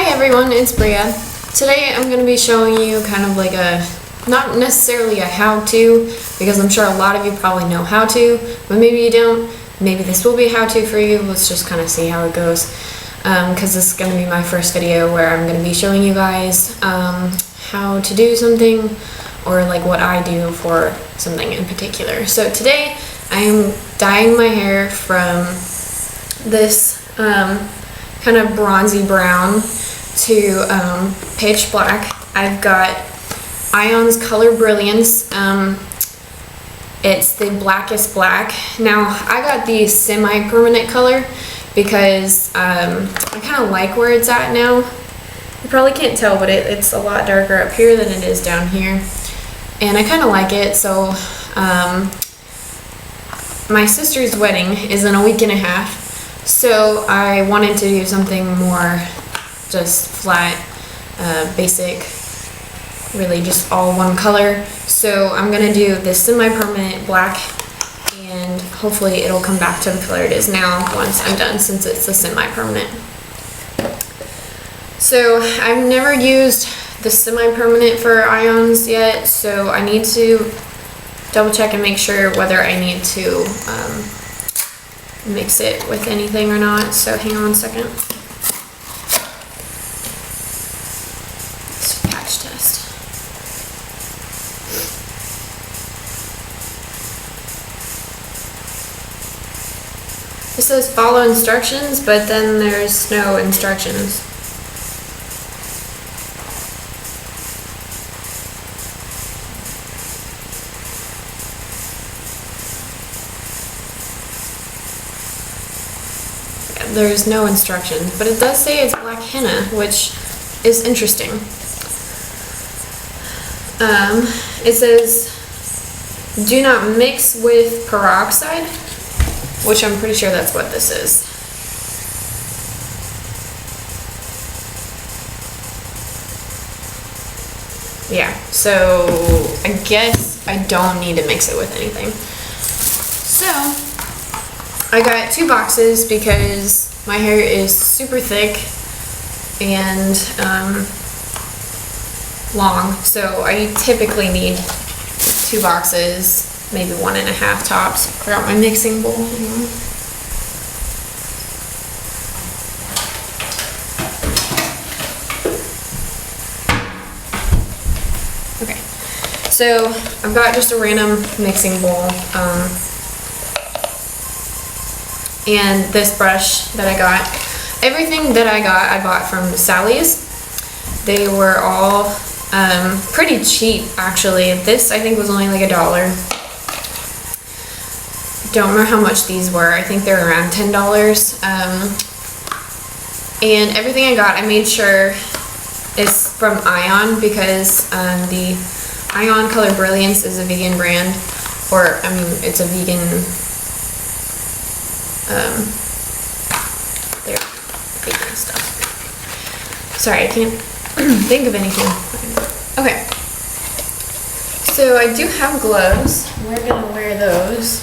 Hi everyone, it's Bria. Today I'm going to be showing you kind of like not necessarily a how-to, because I'm sure a lot of you probably know how to, but maybe you don't. Maybe this will be a how-to for you. Let's just kind of see how it goes, because this is going to be my first video where I'm going to be showing you guys how to do something, or like what I do for something in particular. So today I am dyeing my hair from this kind of bronzy brown to pitch black. I've got Ion's Color Brilliance. It's the blackest black. Now I got the semi-permanent color because I kind of like where it's at now. You probably can't tell, but it's a lot darker up here than it is down here, and I kind of like it. So my sister's wedding is in a week and a half, so I wanted to do something more just flat, basic, really just all one color. So I'm gonna do this semi-permanent black, and hopefully it'll come back to the color it is now once I'm done, since it's a semi-permanent. So I've never used the semi-permanent for Ions yet, so I need to double check and make sure whether I need to mix it with anything or not. So hang on a second. Let's patch test. It says follow instructions, but then there's no instructions. There's no instructions, but it does say it's black henna, which is interesting. It says do not mix with peroxide, which I'm pretty sure that's what this is. Yeah, so I guess I don't need to mix it with anything. So I got 2 boxes because my hair is super thick and long, so I typically need 2 boxes, maybe 1.5 tops. I forgot my mixing bowl. Okay, so I've got just a random mixing bowl. And this brush that I got. Everything that I bought from Sally's. They were all pretty cheap, actually. This I think was only like $1. Don't remember how much these were. I think they're around $10. And everything I got, I made sure is from Ion, because the Ion Color Brilliance is a vegan brand, or I mean it's a vegan there, vegan stuff. Sorry, I can't think of anything. Okay, so I do have gloves. We're gonna wear those,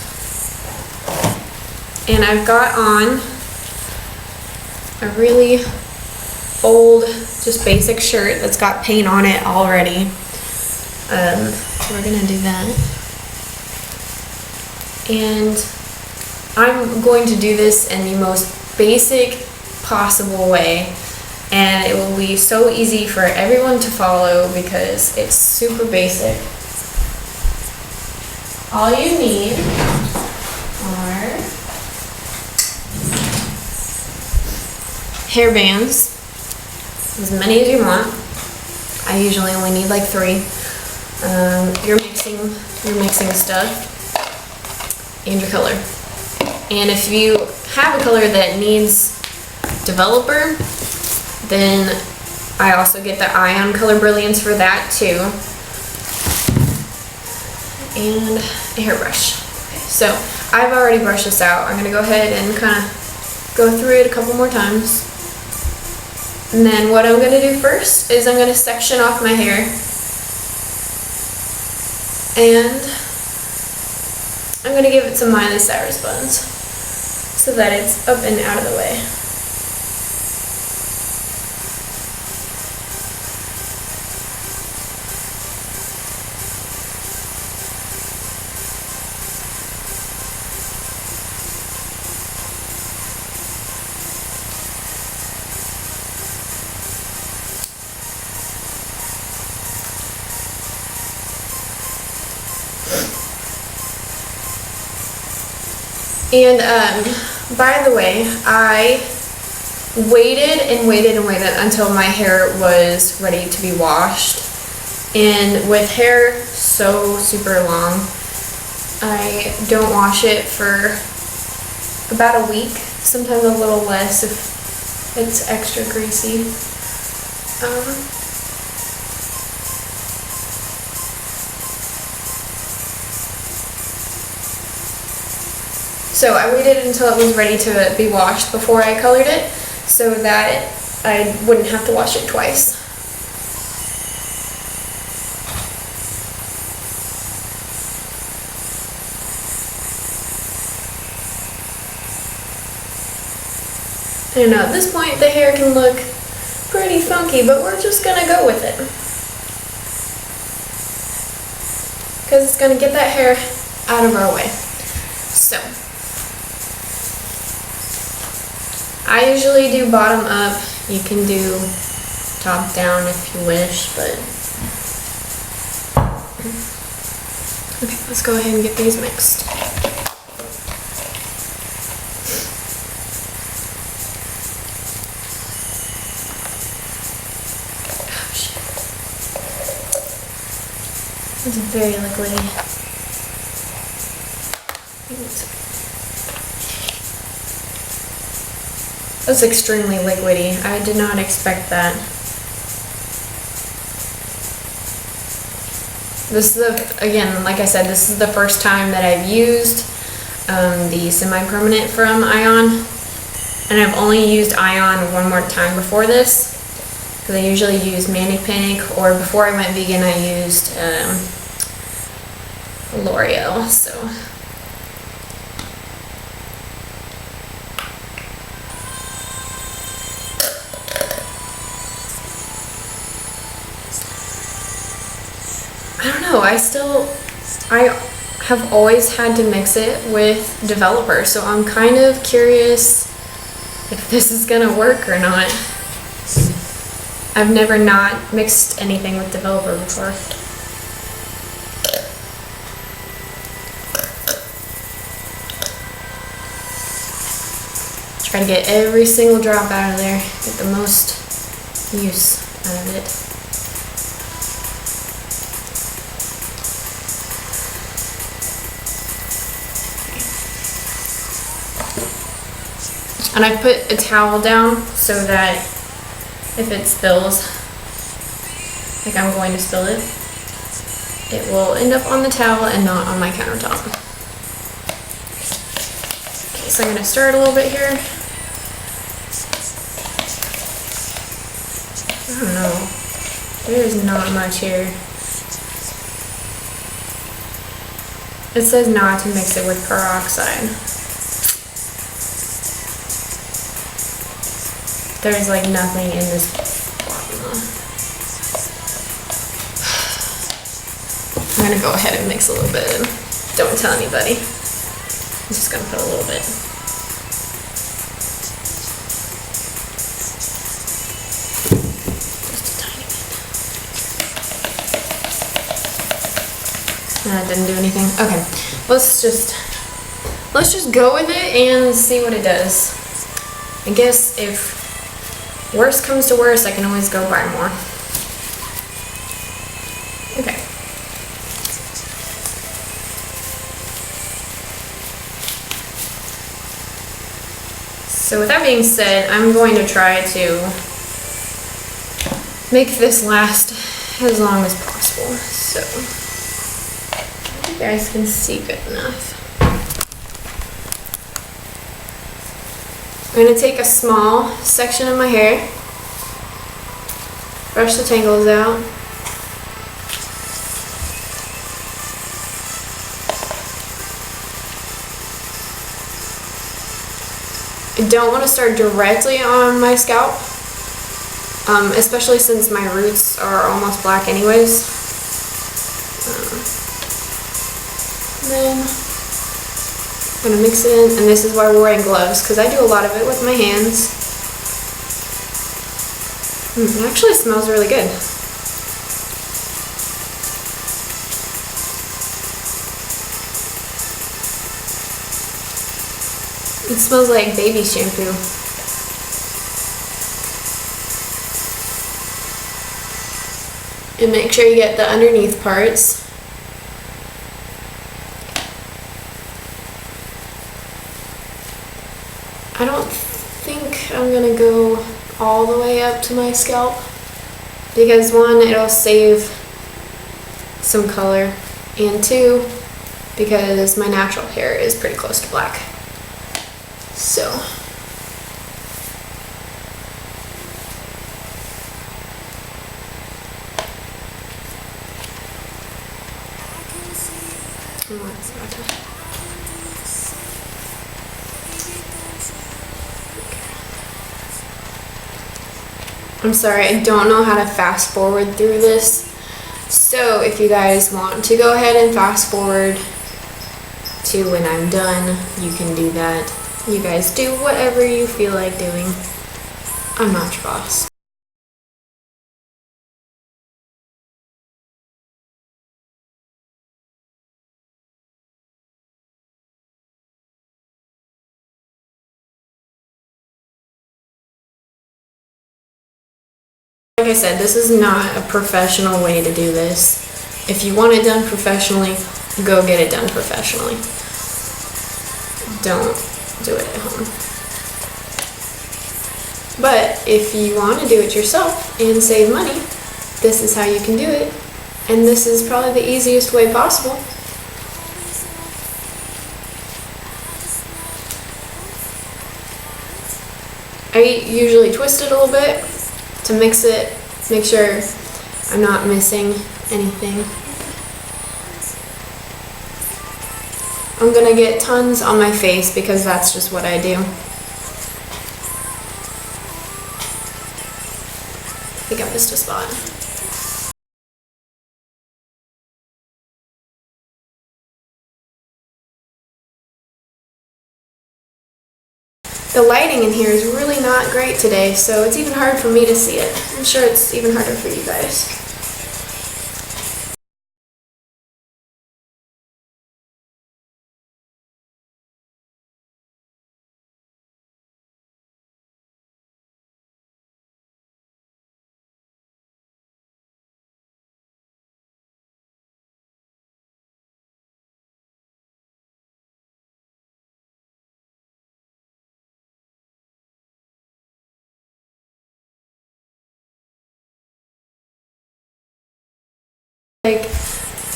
and I've got on a really old, just basic shirt that's got paint on it already. We're gonna do that, and I'm going to do this in the most basic possible way, and it will be so easy for everyone to follow because it's super basic. All you need are hair bands, as many as you want. I usually only need like 3. Your mixing stuff, and your color. And if you have a color that needs developer, then I also get the Ion Color Brilliance for that too. And a hairbrush. Okay, so I've already brushed this out. I'm gonna go ahead and kind of go through it a couple more times. And then what I'm gonna do first is I'm gonna section off my hair. And I'm gonna give it some Miley Cyrus buns, so that it's up and out of the way. And by the way, I waited and waited and waited until my hair was ready to be washed. And with hair so super long, I don't wash it for about a week, sometimes a little less if it's extra greasy. So I waited until it was ready to be washed before I colored it, so that I wouldn't have to wash it twice. I know at this point the hair can look pretty funky, but we're just gonna go with it. Because it's gonna get that hair out of our way. So, I usually do bottom up. You can do top down if you wish, but okay, let's go ahead and get these mixed. Oh shit. It's very liquidy. That's extremely liquidy. I did not expect that. This is again, like I said, this is the first time that I've used the semi-permanent from Ion. And I've only used Ion one more time before this. Because I usually use Manic Panic, or before I went vegan I used L'Oreal, so. I don't know, I have always had to mix it with Developer, so I'm kind of curious if this is gonna work or not. I've never not mixed anything with Developer before. Try to get every single drop out of there, get the most use out of it. And I put a towel down so that if it spills, like I'm going to spill it, it will end up on the towel and not on my countertop. Okay, so I'm going to stir it a little bit here. I don't know, there's not much here. It says not to mix it with peroxide. There's like nothing in this formula. I'm gonna go ahead and mix a little bit. Don't tell anybody. I'm just gonna put a little bit. Just a tiny bit. That didn't do anything. Okay, let's just go with it and see what it does. I guess if worst comes to worst, I can always go buy more. Okay. So with that being said, I'm going to try to make this last as long as possible. So, I hope you guys can see good enough. I'm going to take a small section of my hair, brush the tangles out, I don't want to start directly on my scalp, especially since my roots are almost black anyways. Then I'm gonna mix it in, and this is why we're wearing gloves, because I do a lot of it with my hands. It actually smells really good. It smells like baby shampoo. And make sure you get the underneath parts. I don't think I'm gonna go all the way up to my scalp because one, it'll save some color, and two, because my natural hair is pretty close to black. So I'm sorry, I don't know how to fast forward through this. So if you guys want to go ahead and fast forward to when I'm done, you can do that. You guys do whatever you feel like doing. I'm not your boss. Like I said, this is not a professional way to do this. If you want it done professionally, go get it done professionally. Don't do it at home. But if you want to do it yourself and save money, this is how you can do it. And this is probably the easiest way possible. I usually twist it a little bit to mix it, make sure I'm not missing anything. I'm gonna get tons on my face because that's just what I do. I think I missed a spot. The lighting in here is really not great today, so it's even hard for me to see it. I'm sure it's even harder for you guys.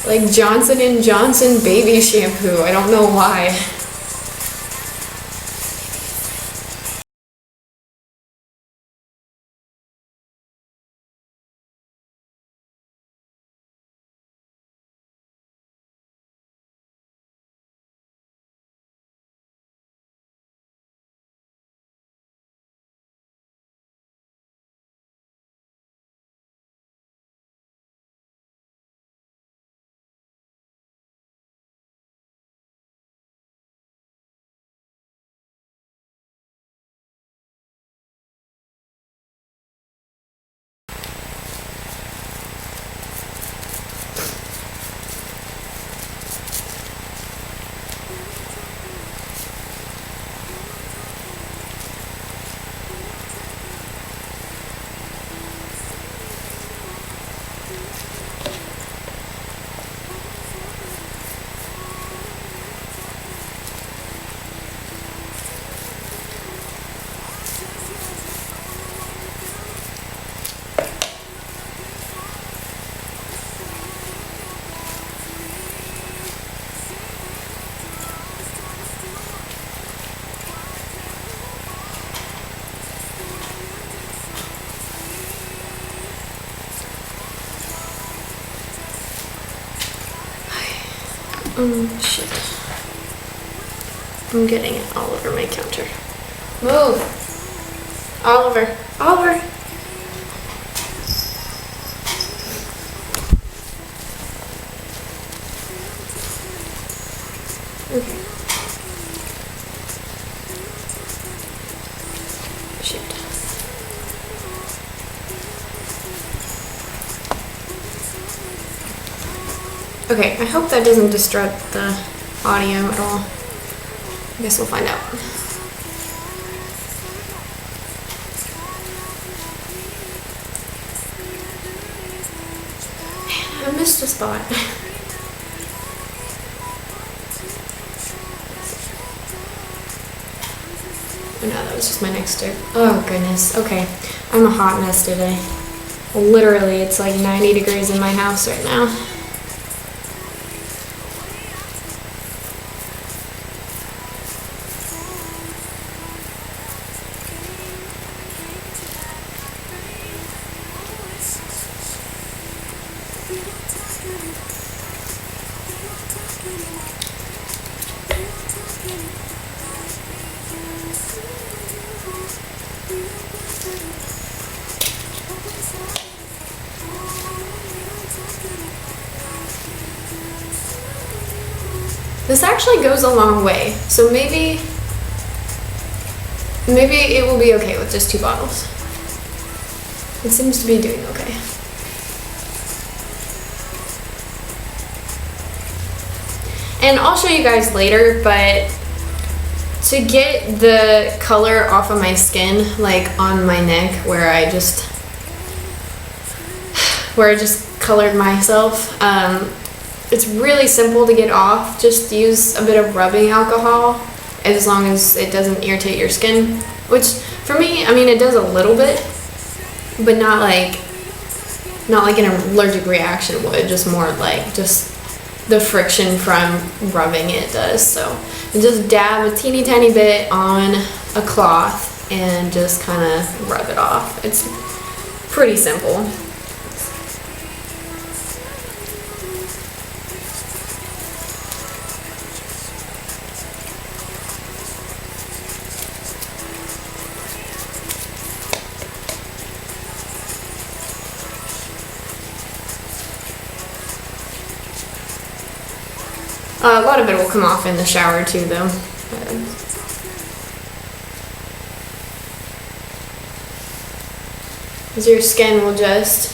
Like Johnson & Johnson baby shampoo. I don't know why. Shit. I'm getting it all over my counter. Move! Oliver! Oliver! Okay. Shit. Okay, I hope that doesn't disrupt the audio at all. I guess we'll find out. I missed a spot. Oh no, that was just my next step. Oh goodness, okay. I'm a hot mess today. Literally, it's like 90 degrees in my house right now. This actually goes a long way, so maybe it will be okay with just 2 bottles. It seems to be doing okay. And I'll show you guys later, but to get the color off of my skin, like on my neck where I just colored myself, it's really simple to get off. Just use a bit of rubbing alcohol, as long as it doesn't irritate your skin, which for me, I mean, it does a little bit, but not like an allergic reaction would, just more like just the friction from rubbing it does. So just dab a teeny tiny bit on a cloth and just kind of rub it off. It's pretty simple. A lot of it will come off in the shower too, though. Because your skin will just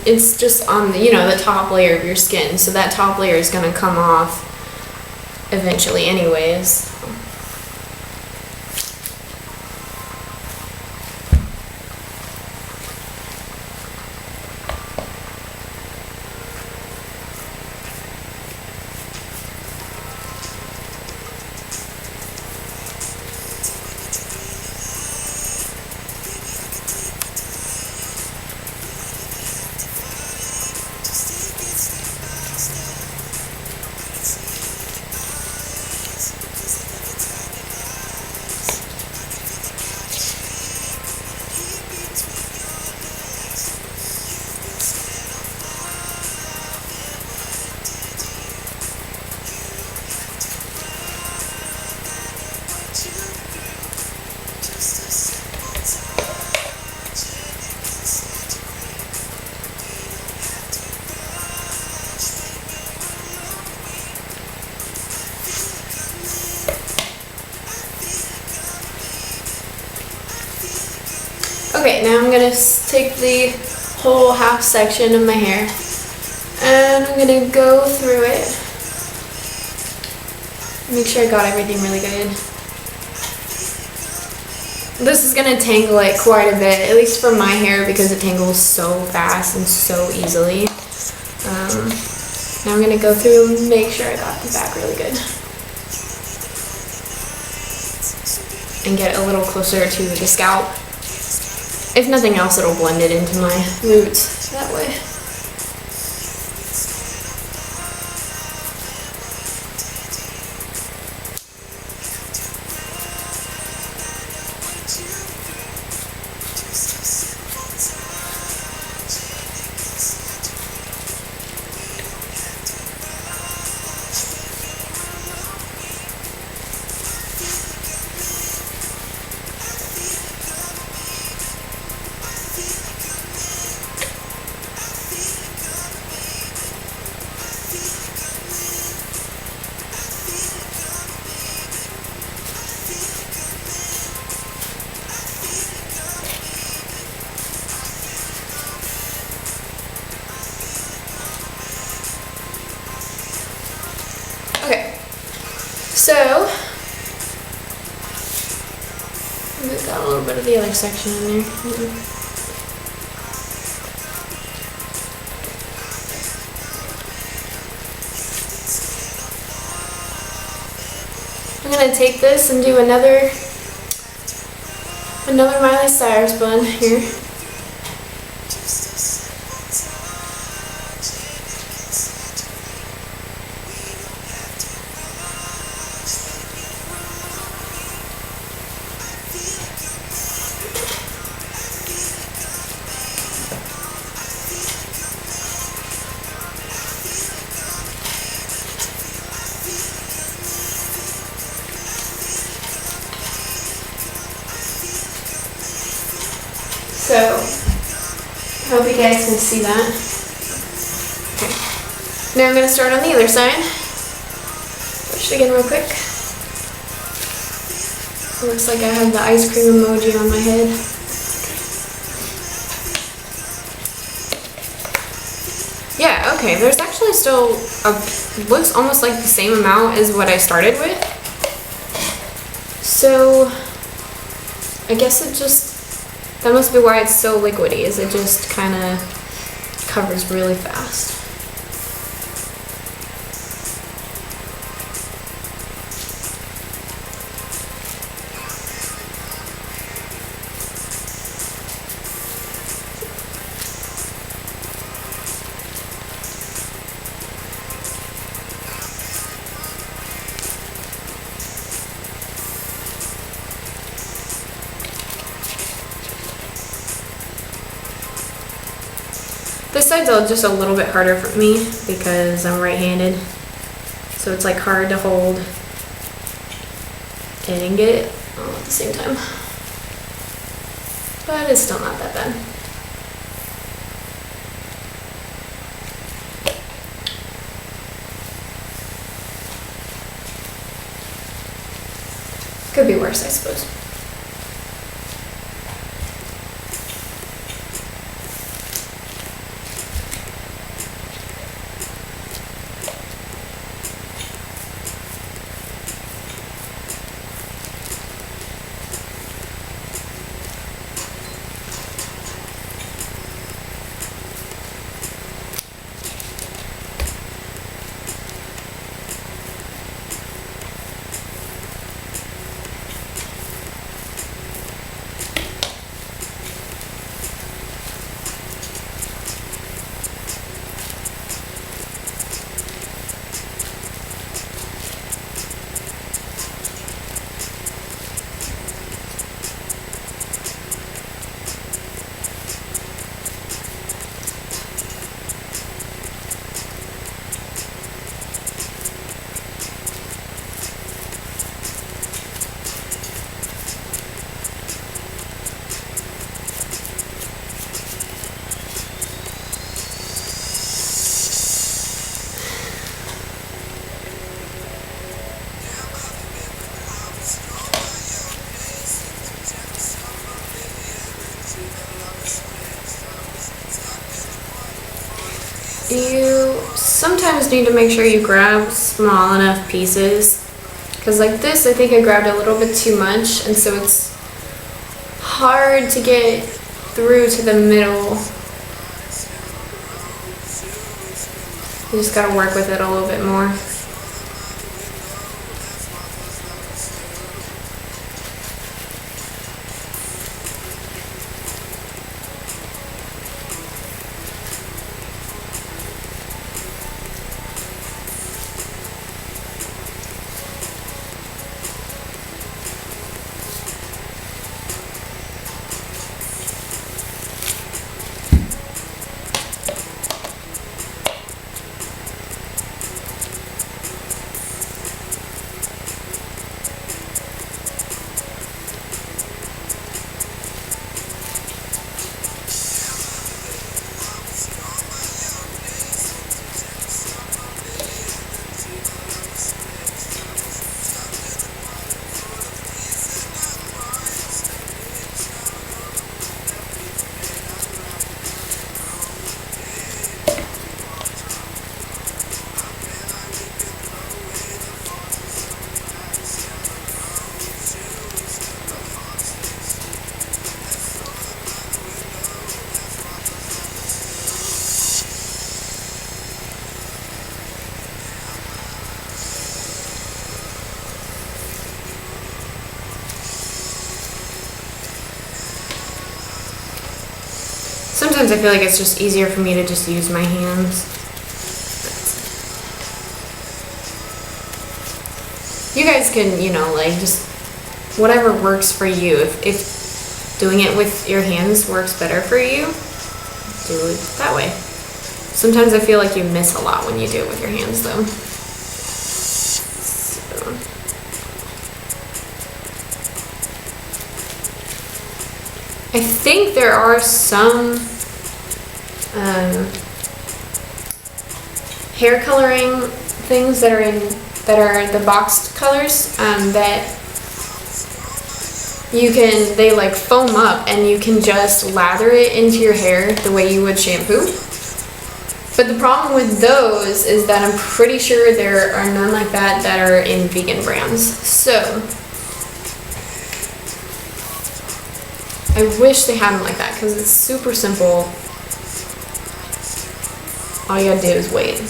it's just on the, the top layer of your skin, so that top layer is going to come off eventually anyways. Okay, now I'm going to take the whole half section of my hair and I'm going to go through it. Make sure I got everything really good. This is going to tangle it quite a bit, at least for my hair, because it tangles so fast and so easily. Now I'm going to go through and make sure I got the back really good. And get a little closer to the scalp. If nothing else, it'll blend it into my roots that way. Okay, so a little bit of the other section in there. I'm gonna take this and do another Miley Cyrus bun here. So, I hope you guys can see that. Okay. Now I'm going to start on the other side. Push it again real quick. It looks like I have the ice cream emoji on my head. Yeah, okay, there's actually still looks almost like the same amount as what I started with. So, I guess it just, that must be why it's so liquidy, is it just kind of covers really fast. This side's just a little bit harder for me because I'm right-handed, so it's like hard to hold and get it all at the same time, but it's still not that bad. Could be worse, I suppose. You sometimes need to make sure you grab small enough pieces, because like this, I think I grabbed a little bit too much, and so it's hard to get through to the middle. You just gotta work with it a little bit more. sometimes I feel like it's just easier for me to just use my hands. You guys can, you know, like just whatever works for you. If doing it with your hands works better for you, do it that way. Sometimes I feel like you miss a lot when you do it with your hands though. So. I think there are some hair coloring things that are the boxed colors that they like foam up and you can just lather it into your hair the way you would shampoo. But the problem with those is that I'm pretty sure there are none like that that are in vegan brands. So I wish they had them like that because it's super simple. All you gotta do is wait.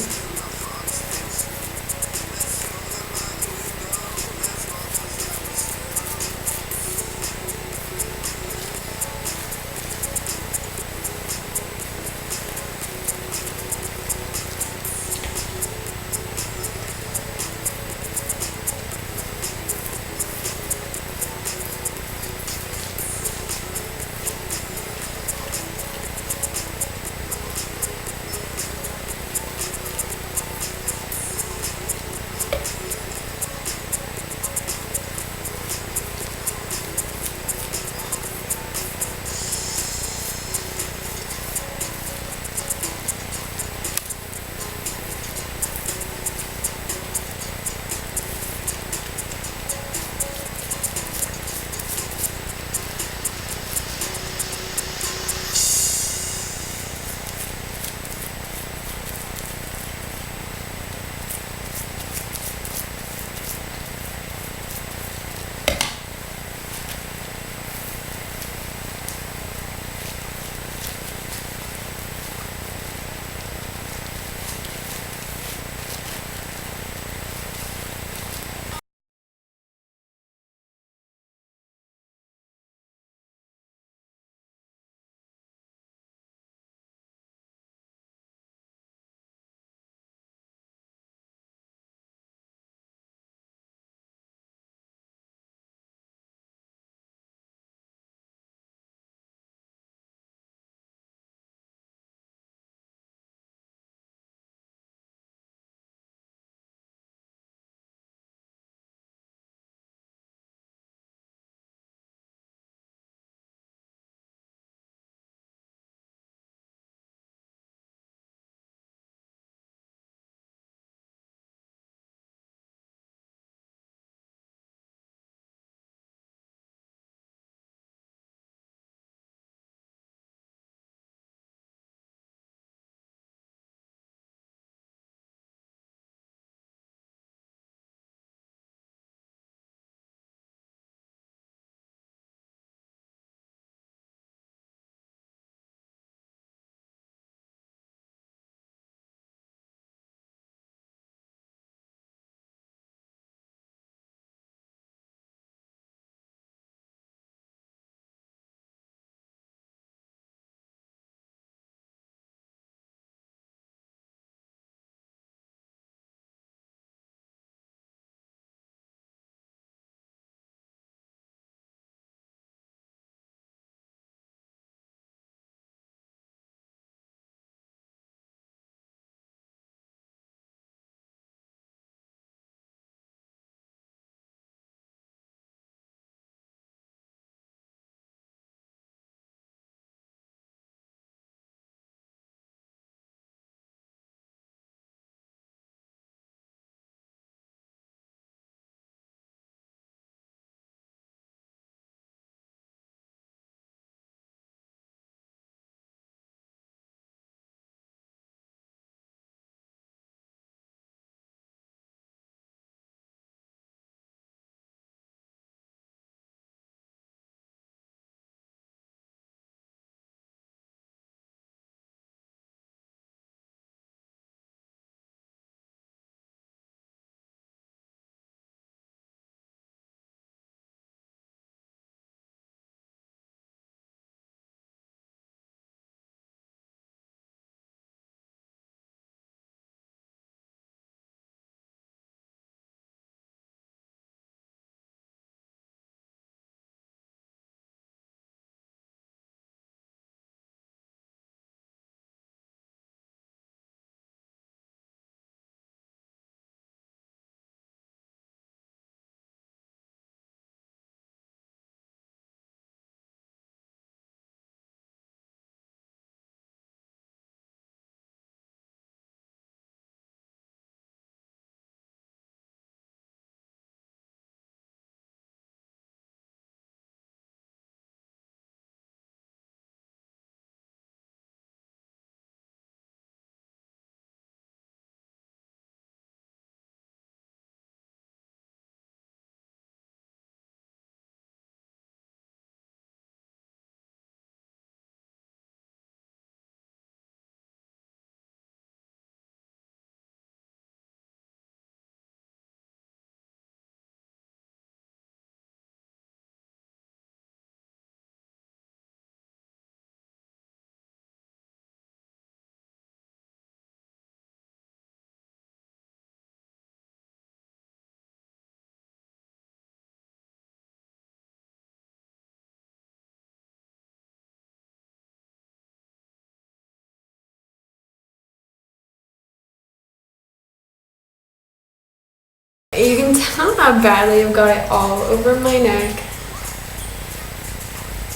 how badly I've got it all over my neck.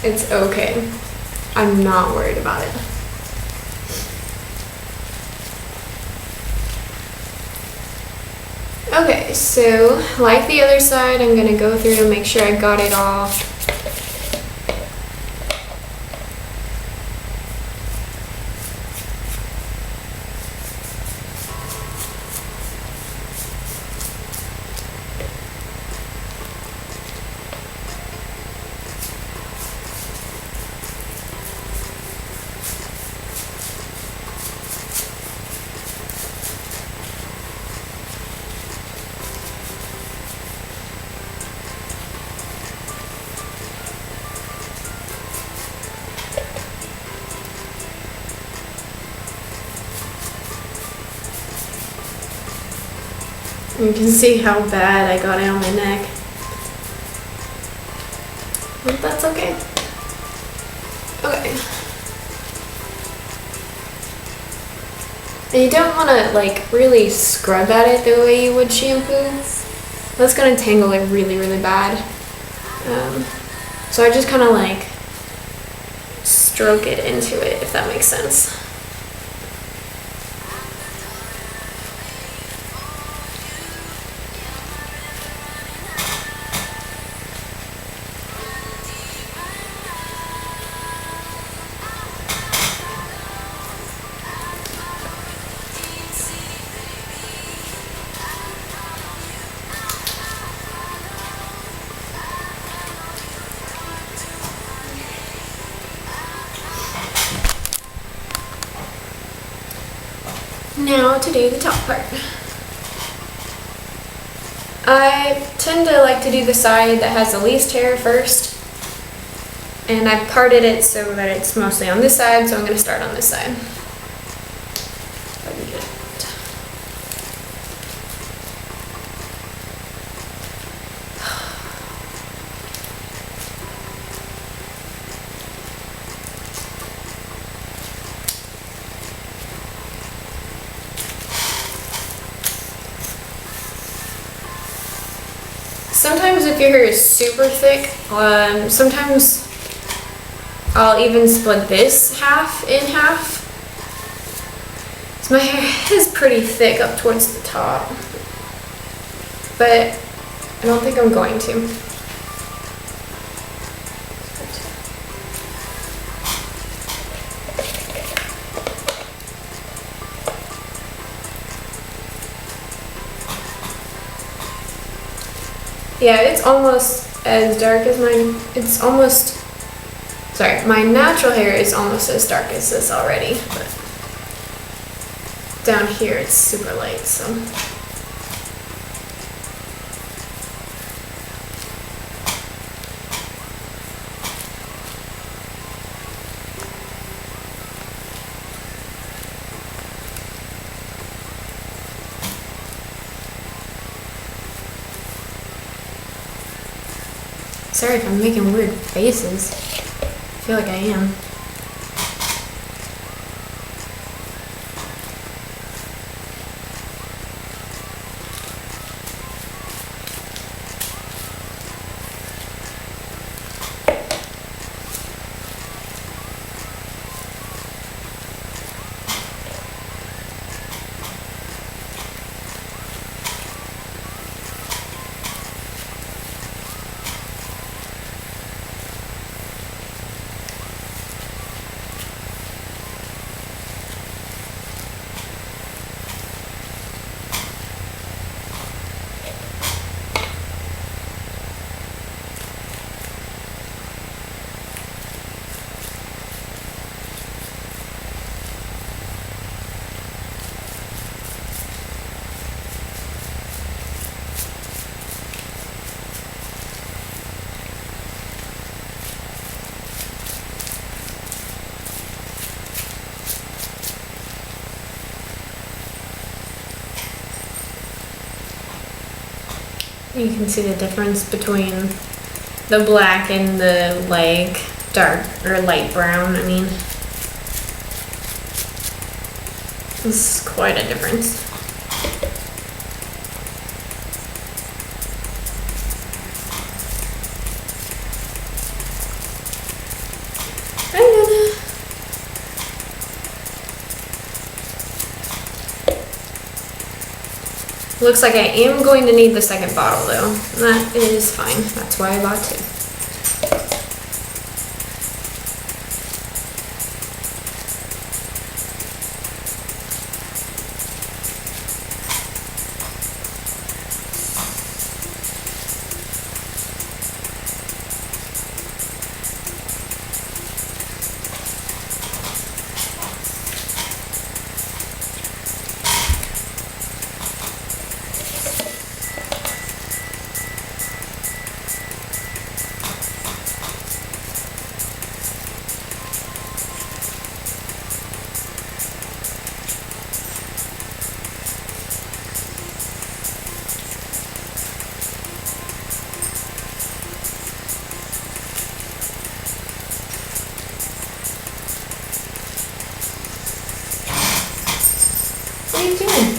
It's okay. I'm not worried about it. Okay, so like the other side, I'm gonna go through to make sure I got it all. You can see how bad I got it on my neck. But that's okay. Okay. And you don't want to like really scrub at it the way you would shampoo. That's going to tangle it really, really bad. So I just kind of like stroke it into it, if that makes sense. Now to do the top part. I tend to like to do the side that has the least hair first, and I parted it so that it's mostly on this side, so I'm going to start on this side. Sometimes if your hair is super thick, sometimes I'll even split this half in half. So my hair is pretty thick up towards the top, but I don't think I'm going to. Yeah, it's almost as dark as mine. It's almost, sorry, my natural hair is almost as dark as this already, but down here it's super light, so. Sorry if I'm making weird faces. I feel like I am. You can see the difference between the black and the like dark or light brown. I mean, it's quite a difference. Looks like I am going to need the second bottle though. That is fine. That's why I bought two. What are you doing?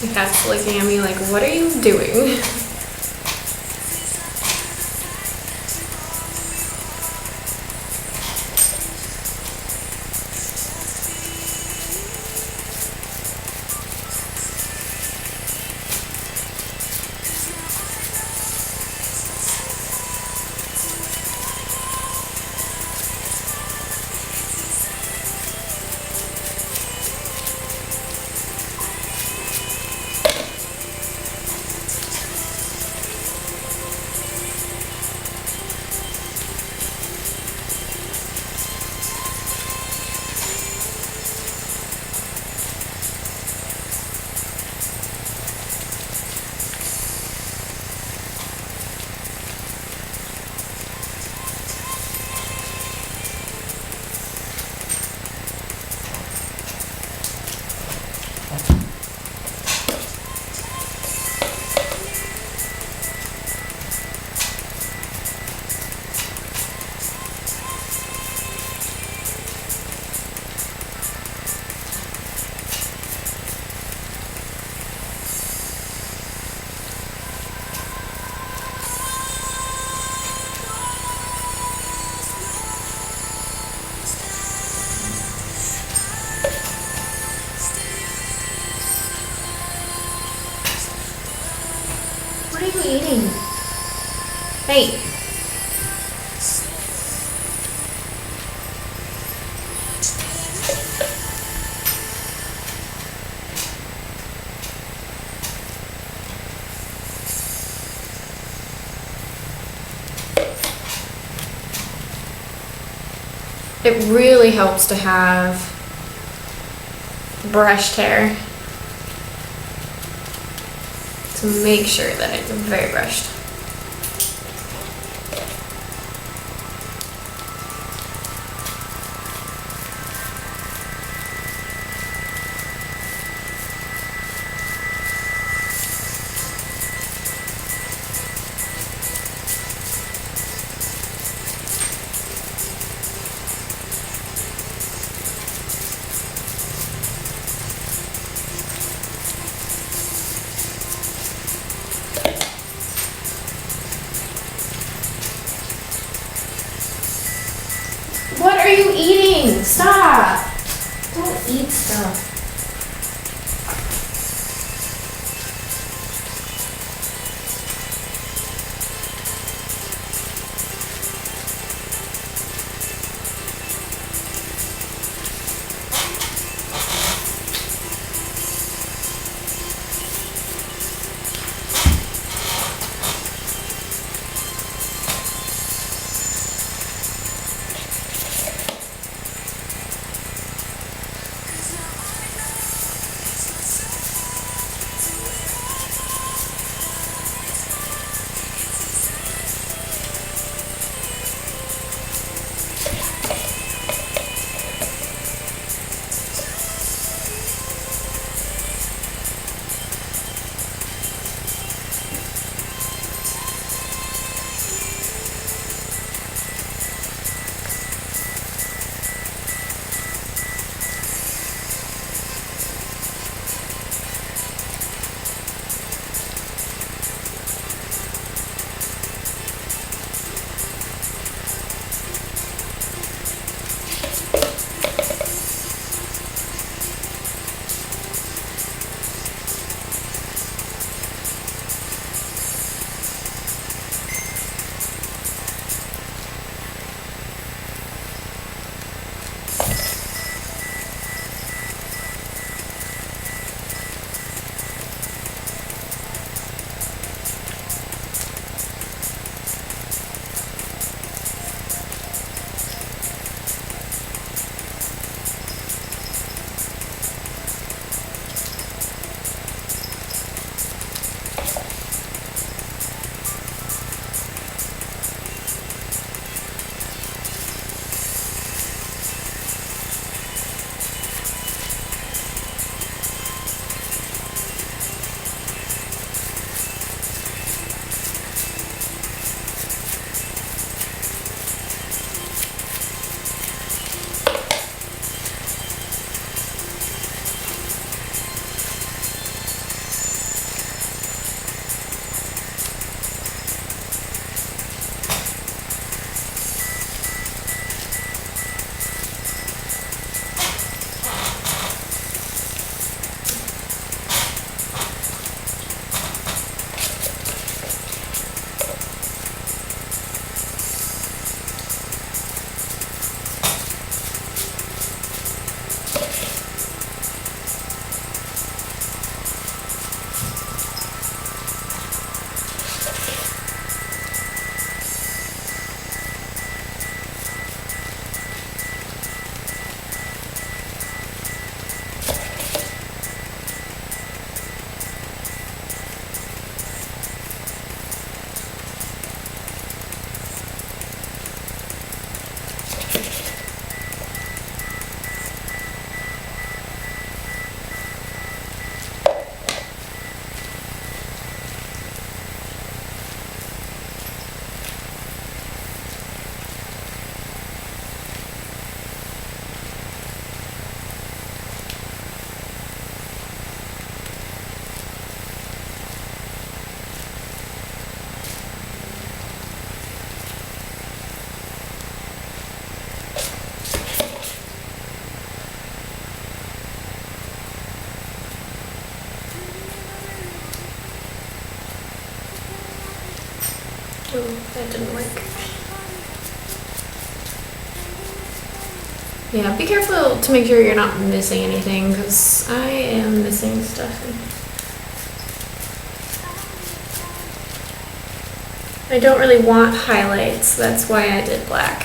The cat's looking at me like, what are you doing? What are you eating? Hey. It really helps to have brushed hair to make sure that it's very brushed. Oh, that didn't work. Yeah, be careful to make sure you're not missing anything, because I am missing stuff. I don't really want highlights, that's why I did black.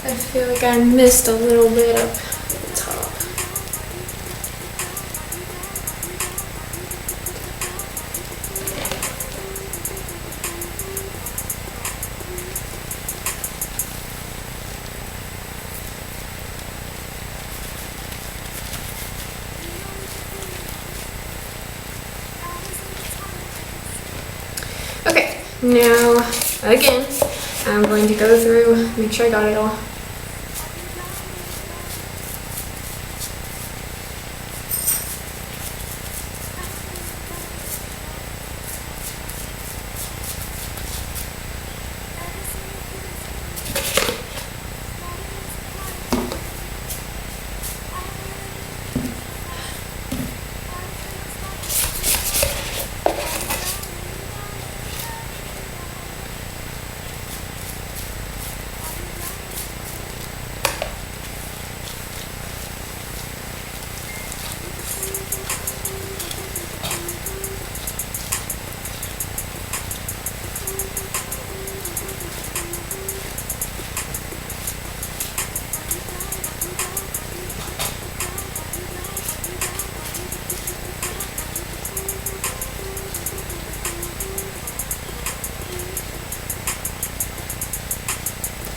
I feel like I missed a little bit up the top. Okay, now again, I'm going to go through, make sure I got it all.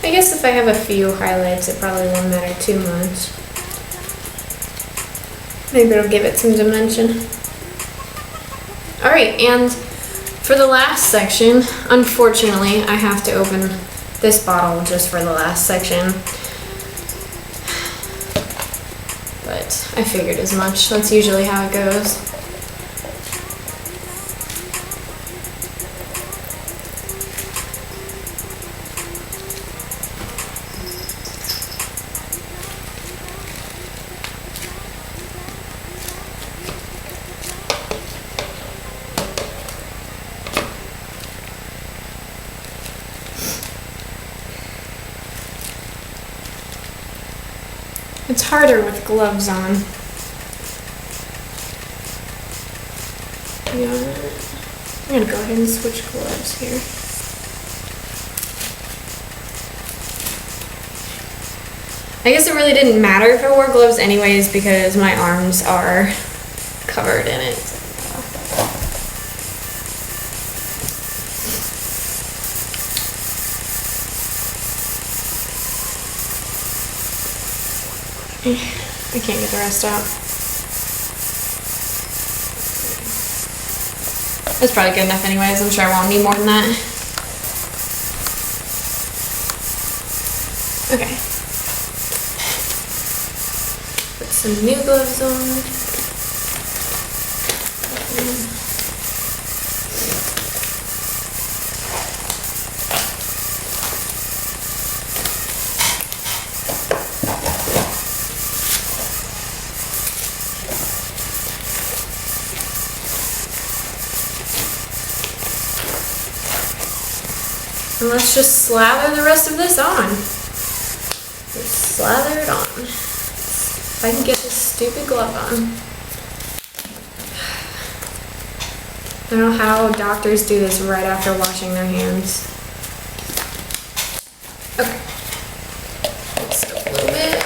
I guess if I have a few highlights, it probably won't matter too much. Maybe it'll give it some dimension. Alright, and for the last section, unfortunately, I have to open this bottle just for the last section. But I figured as much. That's usually how it goes. It's harder with gloves on. Yeah, I'm gonna go ahead and switch gloves here. I guess it really didn't matter if I wore gloves anyways because my arms are covered in it. I can't get the rest out. That's probably good enough anyways. I'm sure I won't need more than that. Okay. Put some new gloves on. And let's just slather the rest of this on. Just slather it on. If I can get this stupid glove on. I don't know how doctors do this right after washing their hands. Okay. Mix it up a little bit.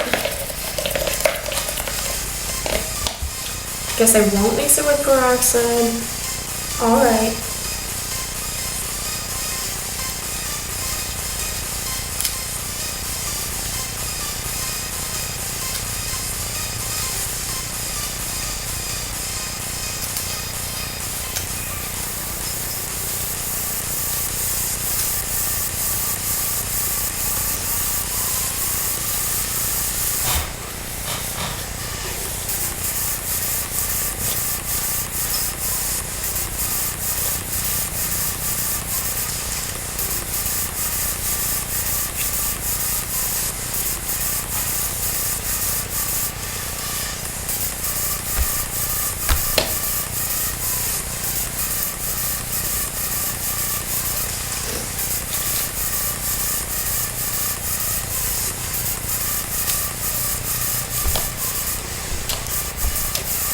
Guess I won't mix it with peroxide. Alright.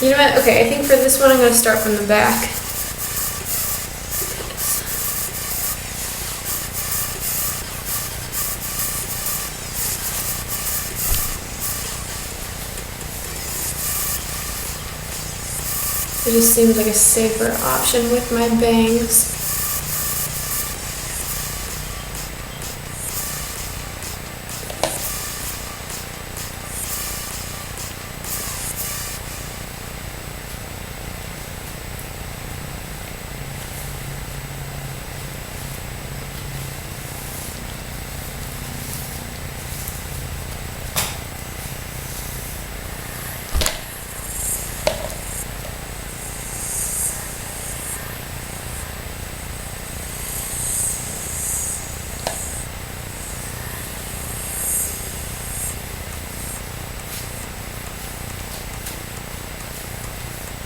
You know what? Okay, I think for this one I'm going to start from the back. It just seems like a safer option with my bangs.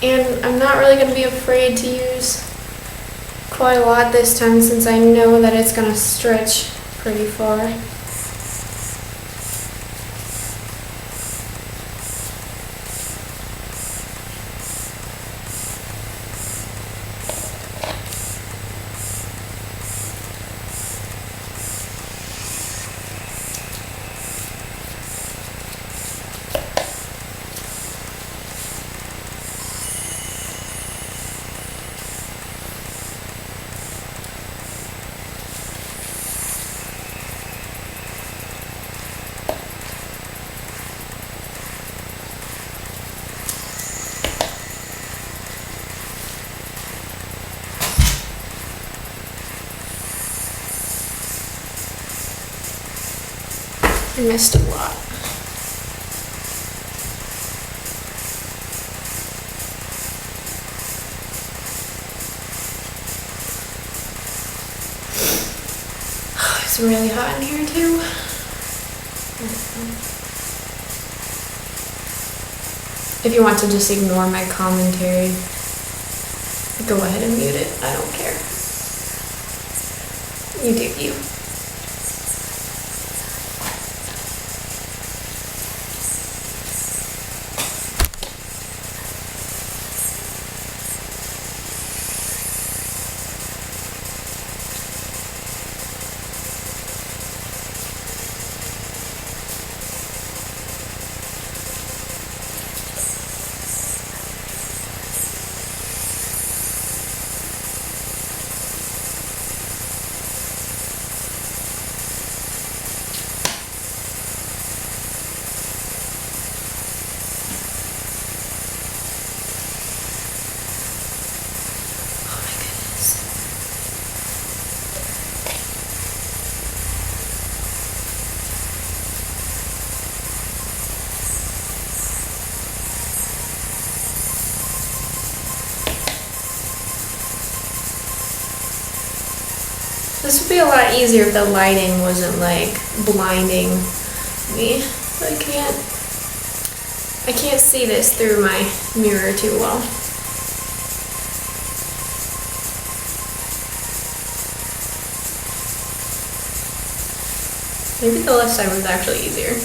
And I'm not really going to be afraid to use quite a lot this time since I know that it's going to stretch pretty far. I missed a lot. It's really hot in here too. If you want to just ignore my commentary, go ahead and mute it. I don't care. You do you. This would be a lot easier if the lighting wasn't like blinding me. I can't see this through my mirror too well. Maybe the left side was actually easier.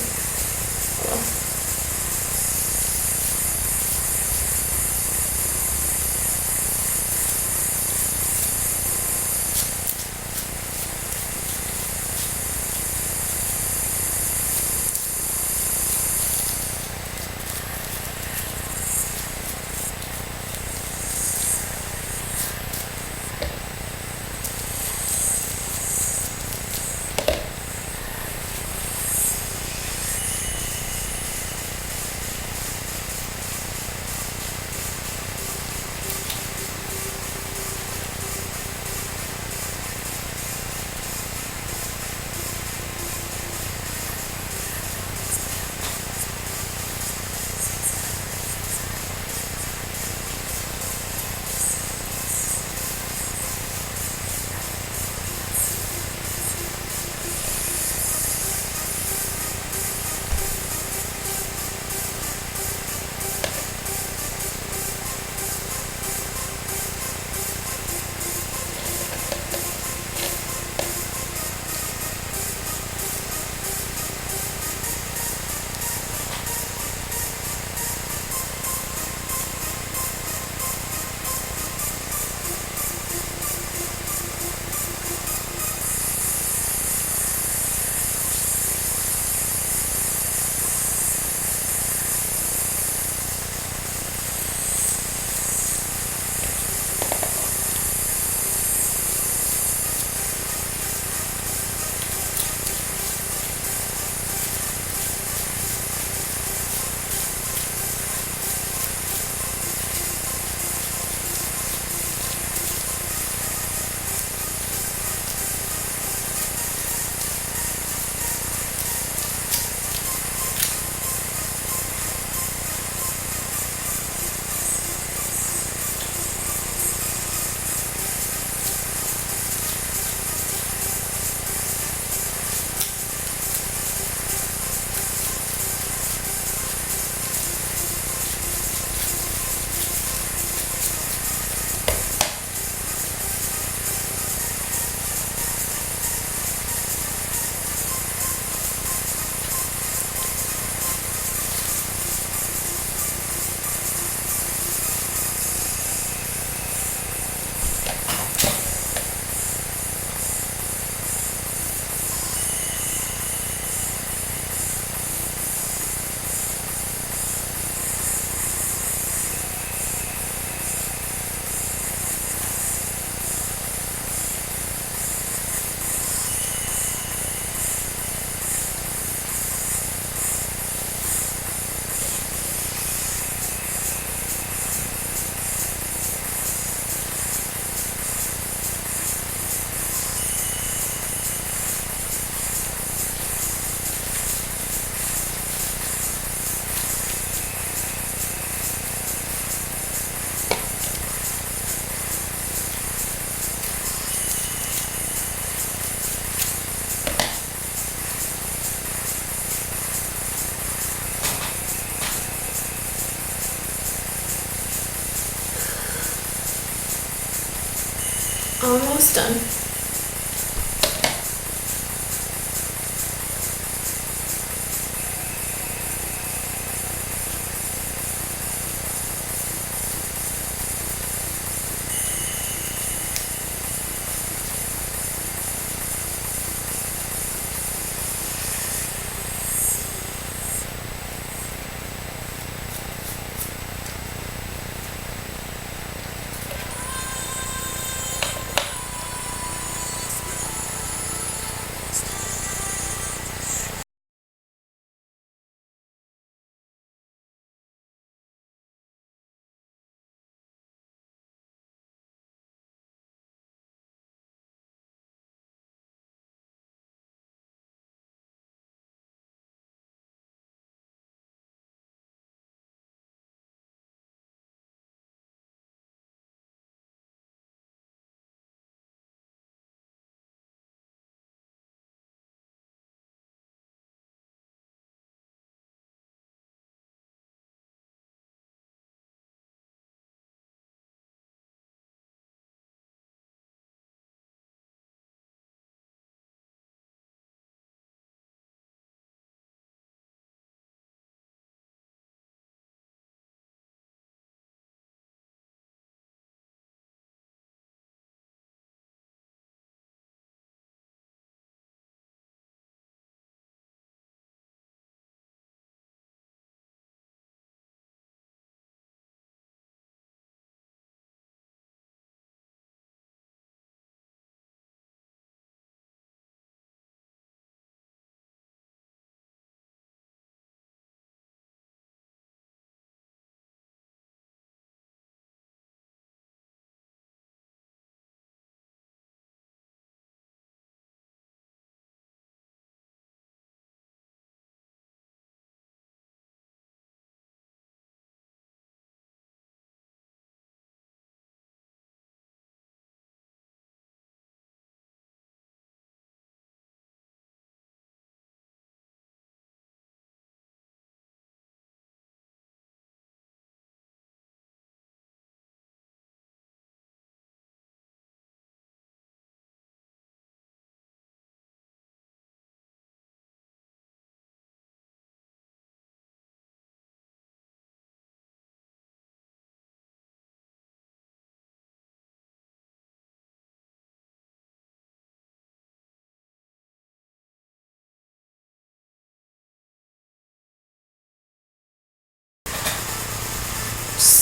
almost done.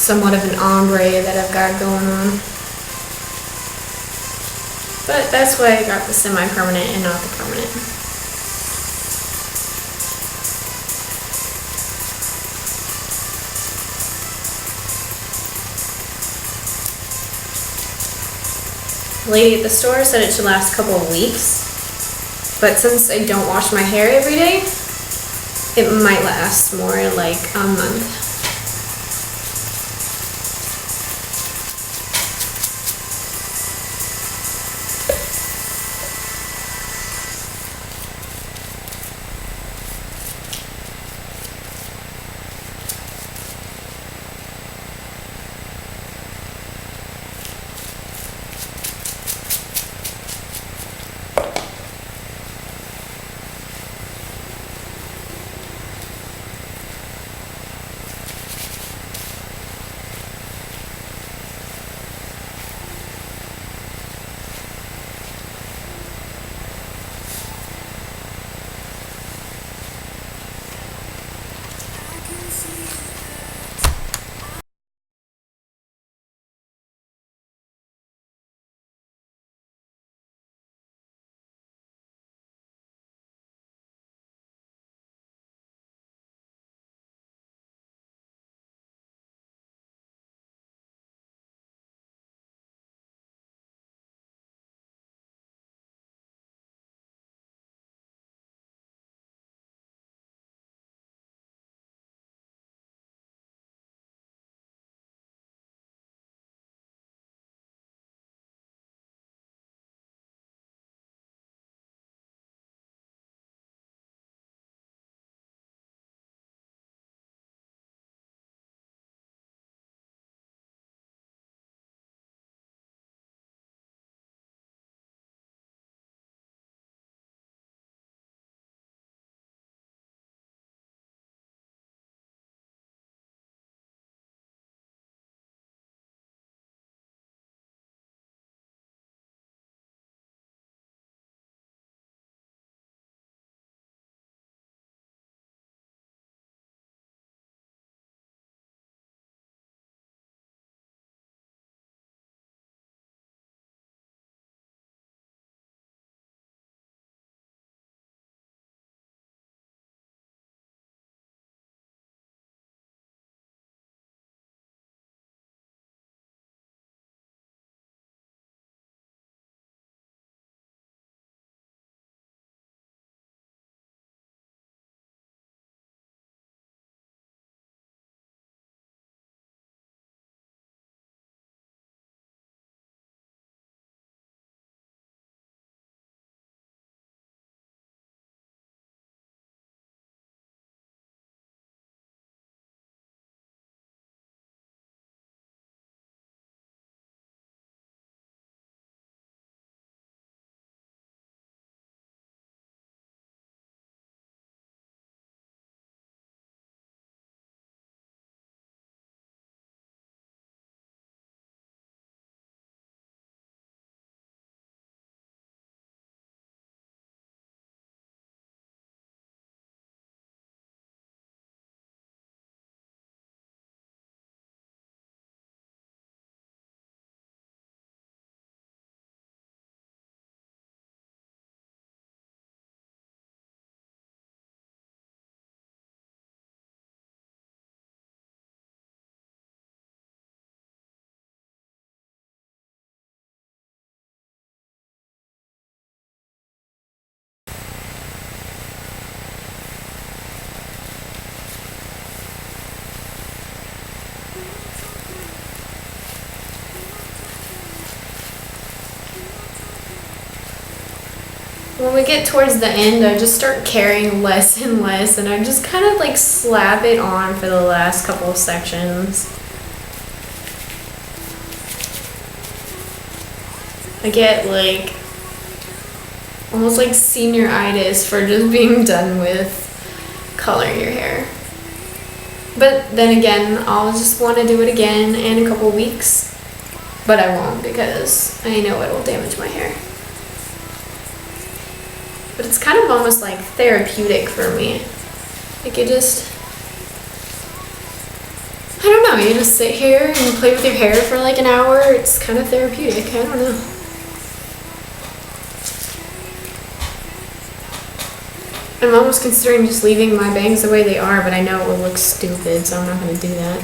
Somewhat of an ombre that I've got going on. But that's why I got the semi-permanent and not the permanent. The lady at the store said it should last a couple of weeks, but since I don't wash my hair every day, it might last more like a month. when we get towards the end, I just start caring less and less, and I just kind of like slap it on for the last couple of sections. I get like almost like senioritis for just being done with coloring your hair. But then again, I'll just want to do it again in a couple weeks, but I won't because I know it will damage my hair. But it's kind of almost like therapeutic for me. Like it just, I don't know, you just sit here and play with your hair for like an hour. It's kind of therapeutic, I don't know. I'm almost considering just leaving my bangs the way they are, but I know it will look stupid, so I'm not going to do that.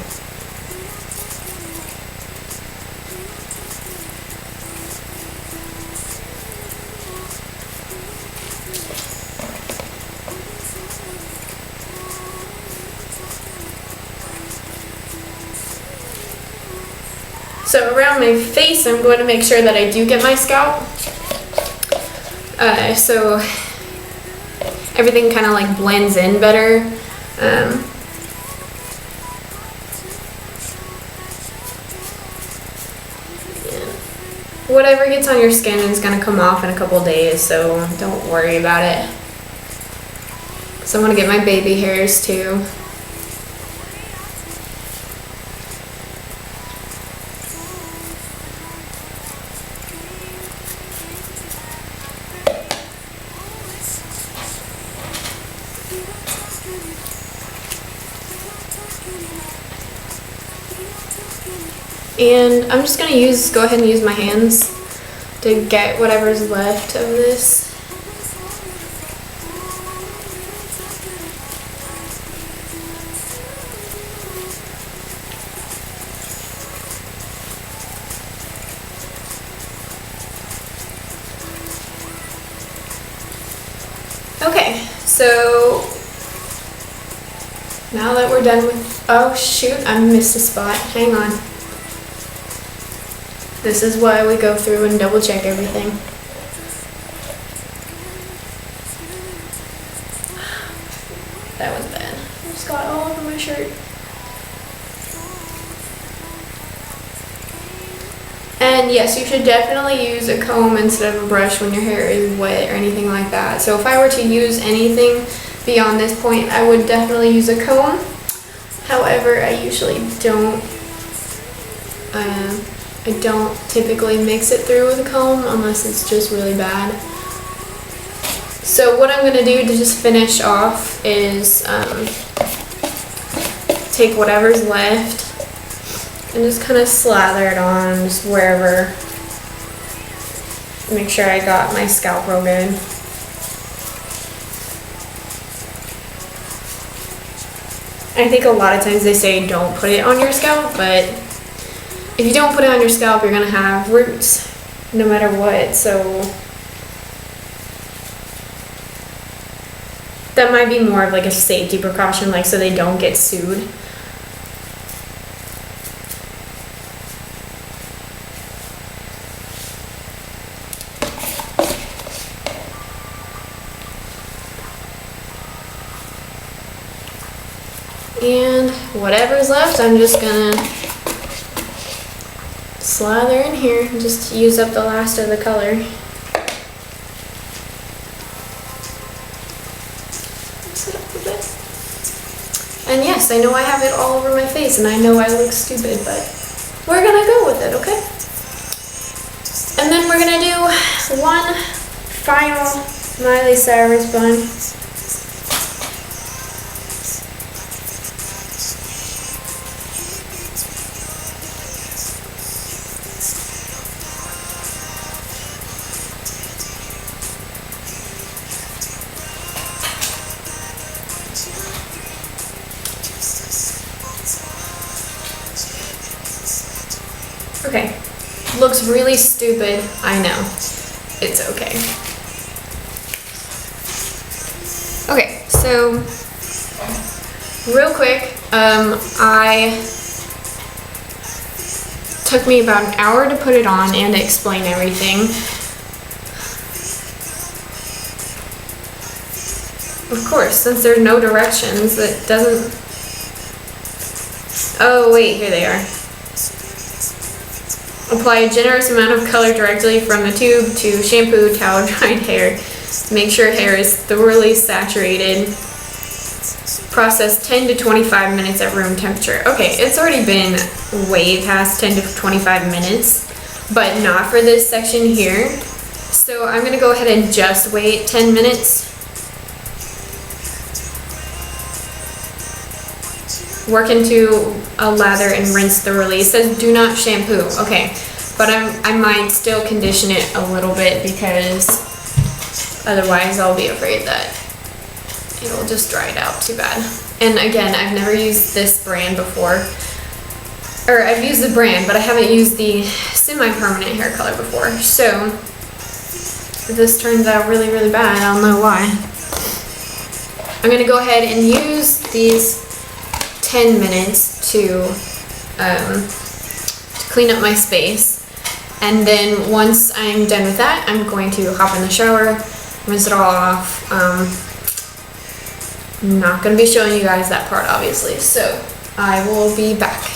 So around my face, I'm going to make sure that I do get my scalp. So everything kind of like blends in better. Whatever gets on your skin is going to come off in a couple days, so don't worry about it. So I'm going to get my baby hairs too. And I'm just going to go ahead and use my hands to get whatever's left of this. Okay, so now that we're done with, oh shoot, I missed a spot, hang on. This is why we go through and double check everything. That was bad. I just got all over my shirt. And yes, you should definitely use a comb instead of a brush when your hair is wet or anything like that. So if I were to use anything beyond this point, I would definitely use a comb. However, I usually don't. I don't typically mix it through with a comb unless it's just really bad. So what I'm going to do to just finish off is take whatever's left and just kind of slather it on just wherever. Make sure I got my scalp real good. I think a lot of times they say don't put it on your scalp, but if you don't put it on your scalp, you're going to have roots no matter what, so that might be more of like a safety precaution, like so they don't get sued. And whatever's left, I'm just going to slather in here and just use up the last of the color. Mix it up a bit. And yes, I know I have it all over my face and I know I look stupid, but we're gonna go with it, okay? And then we're gonna do one final Miley Cyrus bun. Okay, looks really stupid, I know. It's okay. Okay, so real quick, took me about an hour to put it on and to explain everything. Of course, since there's no directions, it doesn't... Oh wait, here they are. Apply a generous amount of color directly from the tube to shampoo, towel, dried hair. Make sure hair is thoroughly saturated. Process 10 to 25 minutes at room temperature. Okay, it's already been way past 10 to 25 minutes, but not for this section here. So I'm gonna go ahead and just wait 10 minutes. Work into a lather and rinse thoroughly. It says do not shampoo. Okay, but I might still condition it a little bit because otherwise I'll be afraid that it'll just dry it out too bad. And again, I've never used this brand before. Or I've used the brand, but I haven't used the semi-permanent hair color before. So if this turns out really, really bad, I don't know why. I'm gonna go ahead and use these 10 minutes to clean up my space. And then once I'm done with that, I'm going to hop in the shower, rinse it all off. I'm not going to be showing you guys that part, obviously, so I will be back.